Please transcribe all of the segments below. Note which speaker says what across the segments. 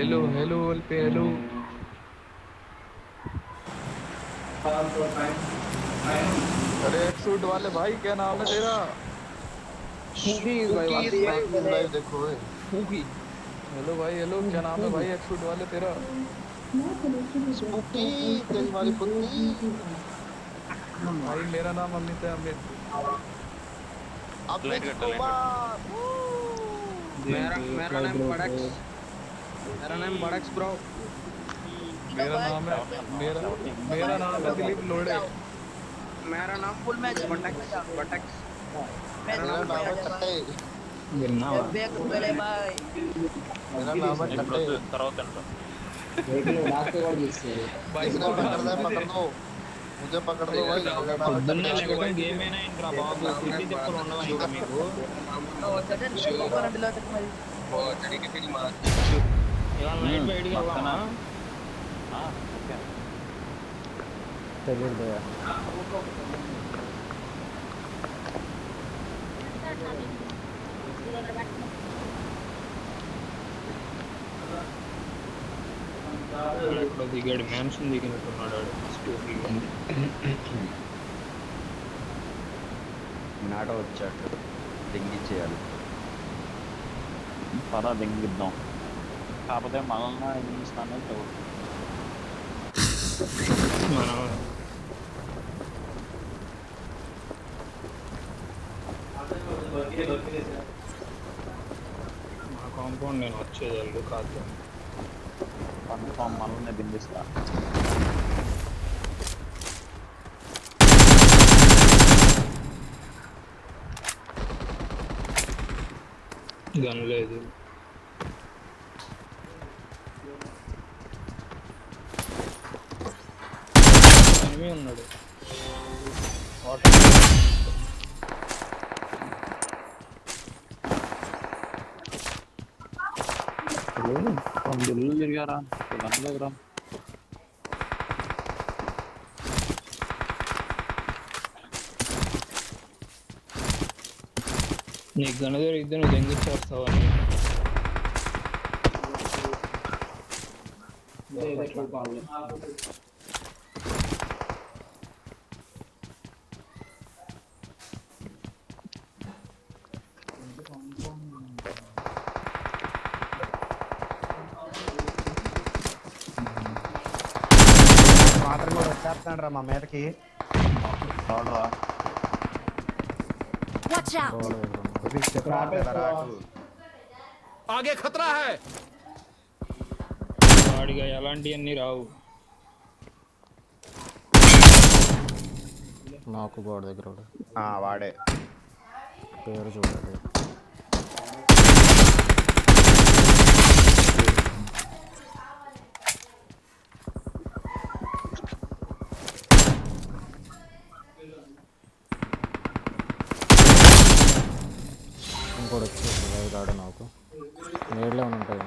Speaker 1: Hello hello पे hello. अरे एक सूट वाले भाई क्या नाम है तेरा?
Speaker 2: फूकी भाई
Speaker 3: स्पूकी
Speaker 2: वादी है
Speaker 3: स्पार्कलिंग लाइव देखो है।
Speaker 2: फूकी
Speaker 1: हेलो भाई हेलो, क्या नाम है भाई एक सूट वाले तेरा?
Speaker 3: स्पूकी तेरी वाली फुद्दी।
Speaker 1: भाई मेरा नाम अमित है, अमित।
Speaker 3: अमित कुमार
Speaker 2: मेरा मेरा
Speaker 4: फ्लाइट
Speaker 2: नाम
Speaker 4: ड्रॉप
Speaker 2: बड़क्स मेरा नाम बड़क्स ब्रो
Speaker 1: मेरा नाम है मेरा मेरा नाम है दिलीप लोड़े।
Speaker 2: मेरा नाम
Speaker 5: फुल मैच
Speaker 2: बटक्स बटक्स मेरा
Speaker 5: मैच
Speaker 3: मेरा
Speaker 2: नाम
Speaker 5: फुल
Speaker 3: नाम
Speaker 5: मैच
Speaker 3: है
Speaker 5: है
Speaker 2: बटक्स
Speaker 3: कट्टे।
Speaker 5: भाई।
Speaker 4: गिरना
Speaker 5: बैक पहले भाई।
Speaker 3: मेरा नाम है कट्टे।
Speaker 1: भाई
Speaker 3: जिसने पकड़ना है पकड़ दो। मुझे पकड़ दो भाई, मेरा नाम है
Speaker 4: పొద్దున్నే
Speaker 3: कट्टे।
Speaker 4: లెగటం గేమ్ అయినా ఏంట్రా బాబు తిండి తిప్పలు ఉండవా ఇంకా మీకు
Speaker 5: चटन करंट ला तक भाई।
Speaker 4: ఇవాళ నైట్ బయటికి వెళ్దామా తెలియదు ఎక్కడ దిగాడు మ్యాన్షన్ దిగినట్టున్నాడు వాడు. స్టోరీ
Speaker 6: నాటో వచ్చాడు దింగిచ్చేయాలి.
Speaker 7: పద దింగిద్దాం. కాకపోతే మనల్ని దింగిస్తానే చదువు.
Speaker 4: మనం మా కాంపౌండ్ నేను వచ్చేది వెళ్ళు కాదు
Speaker 7: కన్ఫామ్ మనల్ని దింగిస్తా.
Speaker 4: గన్ లేదు ఎనిమి ఉన్నాడు
Speaker 7: ఇల్లు తిరిగారా దగ్గర
Speaker 4: నీకు గన దొరికితే నువ్వు దెంగిచ్చేస్తావని
Speaker 6: వాటర్ కూడా వచ్చేస్తాడు రా మా మీదకి.
Speaker 7: రాడురా.
Speaker 8: Watch out!
Speaker 1: आगे खतरा है।
Speaker 4: వాడిగా ఎలాంటివన్నీ రావు
Speaker 9: నాకు గోడ దగ్గర ఒకడు.
Speaker 6: వాడే
Speaker 9: పేరు చూడాలి. ఇంకోటి వచ్చేసి రాడు నాకు. నీళ్ళే ఉంటాయి.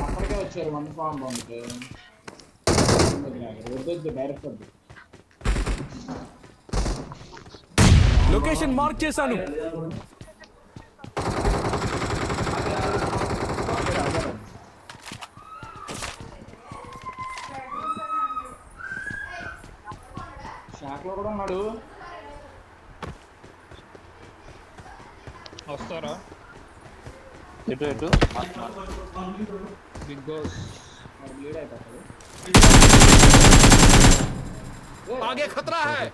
Speaker 4: అక్కడికే వచ్చారు మన ఫామ్ బాగుంటే డైరెక్ట్
Speaker 1: లొకేషన్ మార్క్ చేశాను.
Speaker 4: షాక్ లో కూడా ఉన్నాడు. వస్తారా
Speaker 7: ఎటు ఎటు
Speaker 4: బిగ్ బాస్ లీడ్ అయిపోతాడు.
Speaker 1: आगे खतरा है।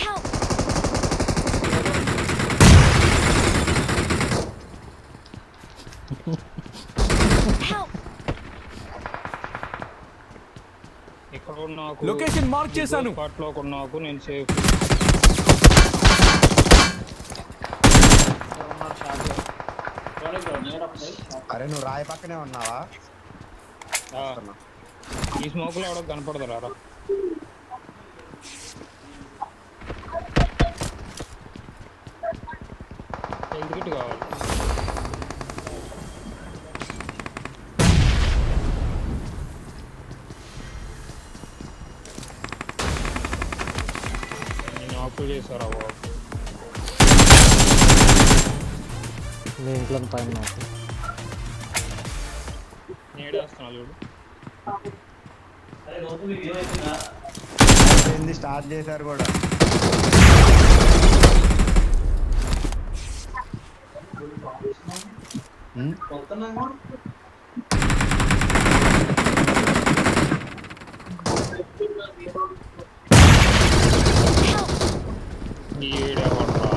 Speaker 8: Help! Help!
Speaker 4: ఇక్కడ కూడా నాకు
Speaker 1: లొకేషన్ మార్క్ చేశాను.
Speaker 4: స్పాట్ లో కూడా నాకు నేను సేఫ్.
Speaker 6: అరే నువ్వు రాయి పక్కనే ఉన్నావా?
Speaker 4: ఈ స్మోక్ లో ఎవడో కనపడతారా మెడికెట్ కావాలి. నేను ఆఫ్ చేశారా బాబు?
Speaker 9: మీ ఇంట్లో పైన నాకు
Speaker 4: నేడేస్తున్నా చూడు.
Speaker 6: ఏంది స్టార్ట్ చేశారు కూడా.
Speaker 4: ఈడేవడ్రా?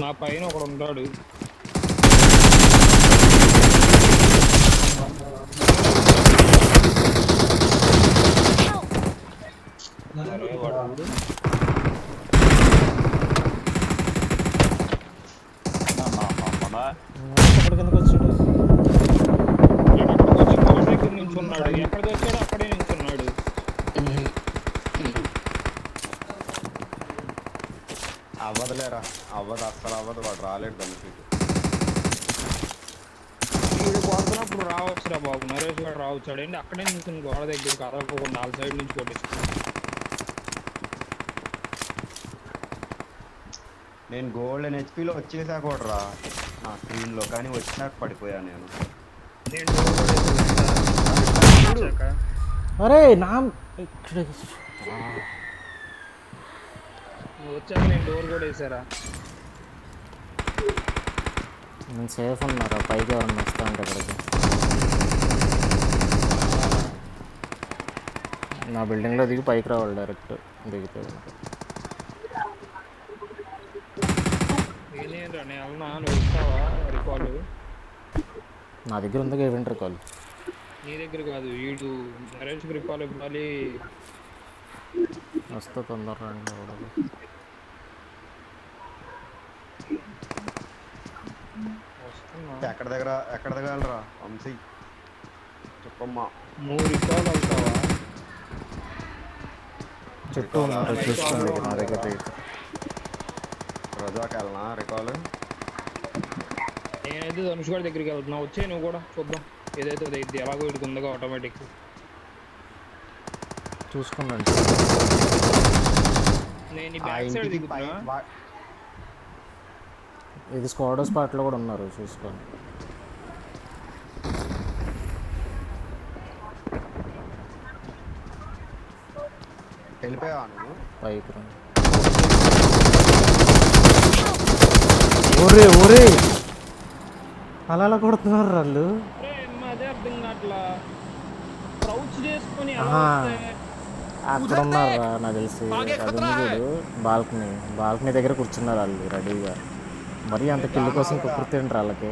Speaker 4: నా పైన ఒకడు ఉంటాడు. అరే వాడు
Speaker 9: ఎక్కడి కిందకి వచ్చాడు.
Speaker 4: ఎక్కడికి వచ్చి కోట దగ్గర నించున్నాడు. ఎక్కడికి వచ్చాడో అక్కడే నించున్నాడు.
Speaker 6: అవ్వదులేరా, అవ్వదు, అస్సలు అవ్వదు. వాడు రాలేడు దానికి.
Speaker 4: వీడు కొడుతున్నప్పుడు రావచ్చురా బాబు. నరేష్ గారు రావచ్చాడు ఏంటి? అక్కడే నించుని గోడ దగ్గర కదలకోకుండా 4 సైడ్ నుంచి కొట్టించాడు.
Speaker 6: నేను గోల్డెన్ హెచ్పీలో వచ్చేసా కూడా రా నా స్క్రీన్లో, కానీ వచ్చినాక పడిపోయా నేను.
Speaker 4: నేను డోర్ కూడా వేసేసా.
Speaker 9: అరే నా ఇక్కడ
Speaker 4: నువ్వు వచ్చాక నేను డోర్ కూడా వేసారా.
Speaker 9: నేను సేఫ్ ఉన్నారా? పైకి ఎవరన్నా వస్తా అంటే ఇక్కడికి నా బిల్డింగ్లో దిగి పైకి రావాలి డైరెక్ట్ దిగితే.
Speaker 4: నేనేంట్రా నేను వెళ్ళనా? నువ్వు ఇస్తావా రికాల్?
Speaker 9: నా దగ్గర ఉంది ఈవెంట్ రికాల్.
Speaker 4: నీ దగ్గర కాదు, వీడు నరేష్కి రికాల్ ఇవ్వాలి.
Speaker 9: వస్తా తొందరగా రండి.
Speaker 4: వస్తున్నా.
Speaker 6: ఎక్కడ దగ్గర వెళ్ళరా వంశీ, చెప్పమ్మా.
Speaker 4: నువ్వు రికాల్ అవుతావా?
Speaker 9: చుట్టూ ఉన్నారు చూసుకోండి. నా దగ్గర
Speaker 6: రజాకి వెళ్ళనా రికాల్?
Speaker 4: నేనైతే ధనుష్ గారి దగ్గరికి వెళ్తున్నా. వచ్చే నువ్వు కూడా చూద్దాం ఏదైతే అదైతే. ఎలాగో వీడికి ఉందిగా ఆటోమేటిక్.
Speaker 9: చూసుకున్నాండి.
Speaker 4: నేను ఈ బ్యాక్ సైడ్ దిగుతున్నా.
Speaker 9: ఇది స్క్వాడ్ స్పాట్లో కూడా ఉన్నారు చూసుకోండి.
Speaker 6: వెళ్ళిపోయావా నువ్వు?
Speaker 9: పైకి రండి. ఒరే ఒరే అలా అలా కొడుతున్నారు వాళ్ళు.
Speaker 4: అరే అదే అర్థం కావట్లా. క్రౌచ్ చేసుకొని
Speaker 9: అక్కడ ఉన్నారు నాకు తెలిసి. అది ఉంది చూడు బాల్కనీ దగ్గర కూర్చున్నారు వాళ్ళు రెడీగా. మరీ అంత కిల్లు కోసం కుక్కుర్తిండ్రు వాళ్ళకి.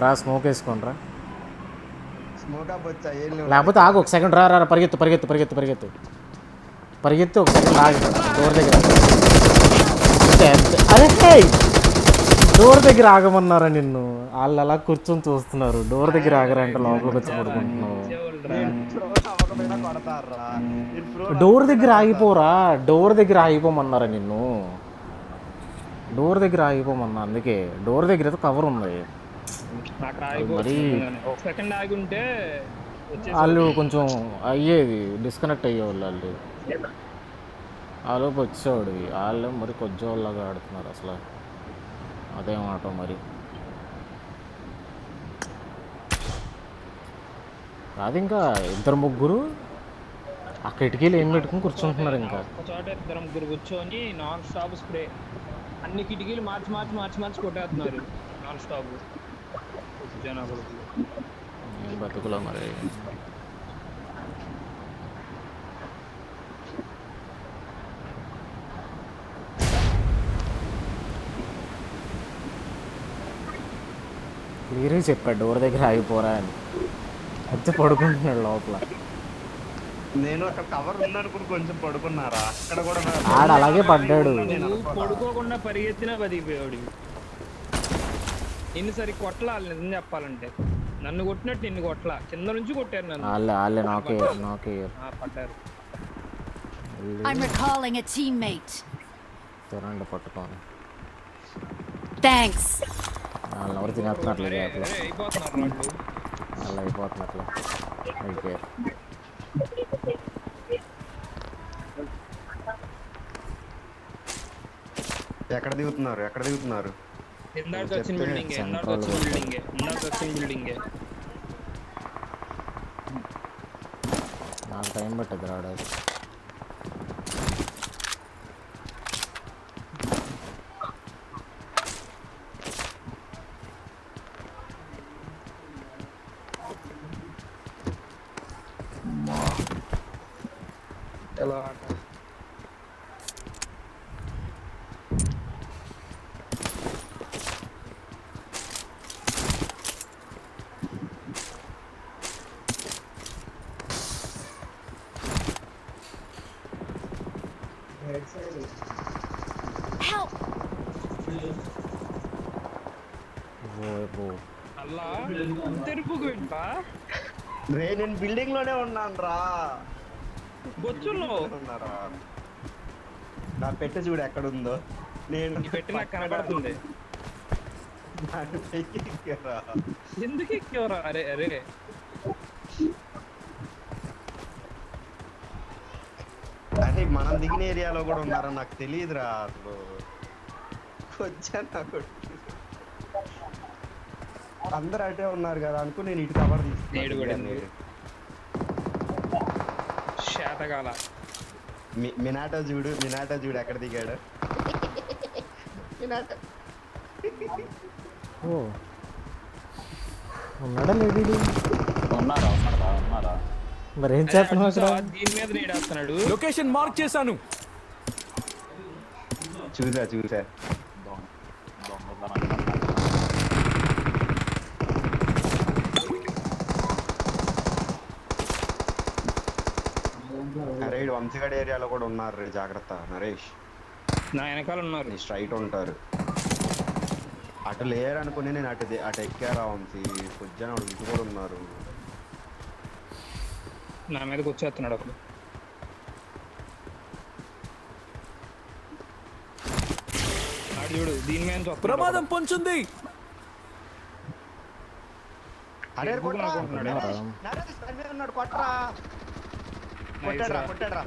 Speaker 9: రా స్మోక్ వేసుకోండిరా. లేకపోతే ఆగు ఒక సెకండ్. రా పరిగెత్తు పరిగెత్తు పరిగెత్తు పరిగెత్తు పరిగెత్తు ఒక సెకండ్ ఆగి డోర్ దగ్గర. అరే డోర్ దగ్గర ఆగమన్నారా నిన్ను? వాళ్ళు అలా కూర్చొని చూస్తున్నారు. డోర్ దగ్గర ఆగరంటే లోపలికి వచ్చి పడుకుంటున్నావు. డోర్ దగ్గర ఆగిపోరా. డోర్ దగ్గర ఆగిపోమన్నారా నిన్ను? డోర్ దగ్గర ఆగిపోమన్నా. అందుకే డోర్ దగ్గర అయితే కవర్ ఉంది. మరి
Speaker 4: సెకండ్ ఆగి ఉంటే
Speaker 9: వాళ్ళు కొంచెం అయ్యేది, డిస్కనెక్ట్ అయ్యేవాళ్ళు. వాళ్ళు ఆలోపు వచ్చేవాడు. వాళ్ళు మరి కొద్దిలాగా ఆడుతున్నారు అసలు. అదే మాట మరి. అది ఇంకా ఇద్దరు ముగ్గురు ఆ కిటికీలు ఏం పెట్టుకుని కూర్చుంటున్నారు. ఇంకా
Speaker 4: ఒక చోట ఇద్దరు ముగ్గురు కూర్చొని నాన్ స్టాప్ స్ప్రే. అన్ని కిటికీలు మార్చి మార్చి మార్చి మార్చి కొట్టేస్తున్నారు నాన్ స్టాప్ జనాలు.
Speaker 9: బతుకులో మరి. క్లియర్గా చెప్పాడు డోర్ దగ్గర ఆగిపోరా అని. వచ్చి పడుకుంటున్నాడు లోపల.
Speaker 6: నేను అక్కడ కవర్ ఉందనుకుని కొంచెం పడుకున్నారా అక్కడ కూడా.
Speaker 9: ఆడ అలాగే పడ్డాడు.
Speaker 4: పడుకోకుండా పరిగెత్తినా బతికిపోయాడు. ఎన్నిసరి కొట్టలాలి నిజం చెప్పాలంటే. నన్ను కొట్టినట్టు నిన్ను కొట్టలా, కింద నుంచి కొట్టారు నన్ను.
Speaker 9: వాళ్ళే నాకే
Speaker 4: పడ్డారు.
Speaker 8: I'm recalling a teammate.
Speaker 9: తినండి పట్టుకోని.
Speaker 8: Thanks.
Speaker 9: వాళ్ళు ఎవరు తినేస్తున్నట్లే
Speaker 4: అరే,
Speaker 9: గ్యాప్లో.
Speaker 4: అరే, అయిపోతున్నారు వాళ్ళు.
Speaker 9: వాళ్ళు అయిపోతున్నట్లే అయిపోయారు.
Speaker 6: ఎక్కడ దిగుతున్నారు
Speaker 4: ఇందాక వచ్చిన బిల్డింగే,
Speaker 9: నాకు టైం పట్టదు రావడానికి.
Speaker 4: ఎలా
Speaker 8: Help.
Speaker 4: అలా తెరుపుకు వింటా
Speaker 6: రే నేను బిల్డింగ్ లోనే ఉన్నాను రా.
Speaker 4: బొచ్చులో
Speaker 6: ఉన్నారా? నా పెట్టె చూడు ఎక్కడుందో. నేను
Speaker 4: పెట్టి నాకు కనబడుతుంది.
Speaker 6: దాని పైకి ఎక్కారా?
Speaker 4: ఎందుకు ఎక్కేవరా? అరే అరే
Speaker 6: అరే మనం దిగిన ఏరియాలో కూడా ఉన్నారా? నాకు తెలియదురా అసలు. వచ్చాను నాకు. అందరు అటే ఉన్నారు కదా అనుకో నేను ఇటు కవర్
Speaker 4: నేడు పడింది. శాతకాల
Speaker 6: మినాటో చూడు ఎక్కడ దిగాడు. మినాటో
Speaker 9: ఉన్నాడా లేడీ?
Speaker 7: ఉన్నారా
Speaker 9: మరి ఏం చేస్తున్నావు అక్కడ?
Speaker 4: దీని మీద నేడేస్తున్నాడు.
Speaker 1: లొకేషన్ మార్క్ చేశాను.
Speaker 6: చూసా
Speaker 7: దొంగతనం.
Speaker 6: అరే వంశీగడ్ ఏరియాలో కూడా ఉన్నారు రే, జాగ్రత్త నరేష్.
Speaker 4: నా వెనకాల ఉన్నారు.
Speaker 6: స్ట్రైట్ ఉంటారు. అటు లేరు అనుకుని నేను అటు ఎక్కారా వంశీ. పొద్దున ఇటు కూడా ఉన్నారు.
Speaker 4: నా మీదకి వచ్చేస్తున్నాడు అప్పుడు. ఆడు చూడు దీని మీద
Speaker 1: ప్రమాదం పొంచుంది.
Speaker 6: అరే కొట్టరా.
Speaker 4: అనుకుంటున్నాడు.
Speaker 6: నరేష్ తన మీద ఉన్నాడు, కొట్టరా. కొట్టాడ్రా.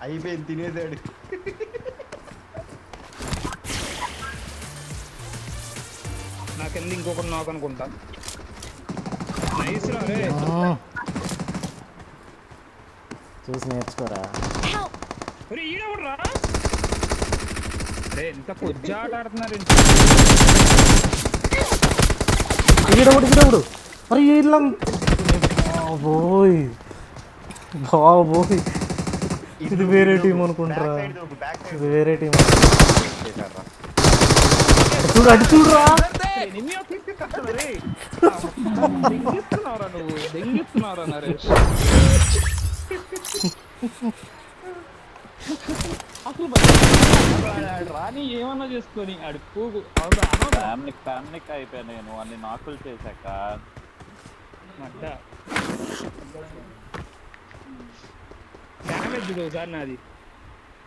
Speaker 6: అయిపోయింది, తినేసాడు.
Speaker 4: నా కింద ఇంకొకటి నాకు అనుకుంటా. నైస్ రా రే.
Speaker 9: చూసి నేర్చుకోరా.
Speaker 8: Help.
Speaker 4: ఒరే ఈడెవడు రా? రే ఎంత కొజ్జా ఆట ఆడుతున్నారు.
Speaker 9: ఈడవుడు మరి ఇలా బాబోయ్ ఇది వేరే టీం అనుకుంటారా? ఇది వేరే టీం. అటు చూడురా.
Speaker 4: దెంగిస్తున్నావురా నరేష్. అసలు రాని ఏమన్నా చేసుకొని అడుపు
Speaker 7: ఫ్యామిలీకి అయిపోయా నేను అన్ని నాకులు చేశాక.
Speaker 4: డ్యామేజ్ చూడు ఒకసారి నాది.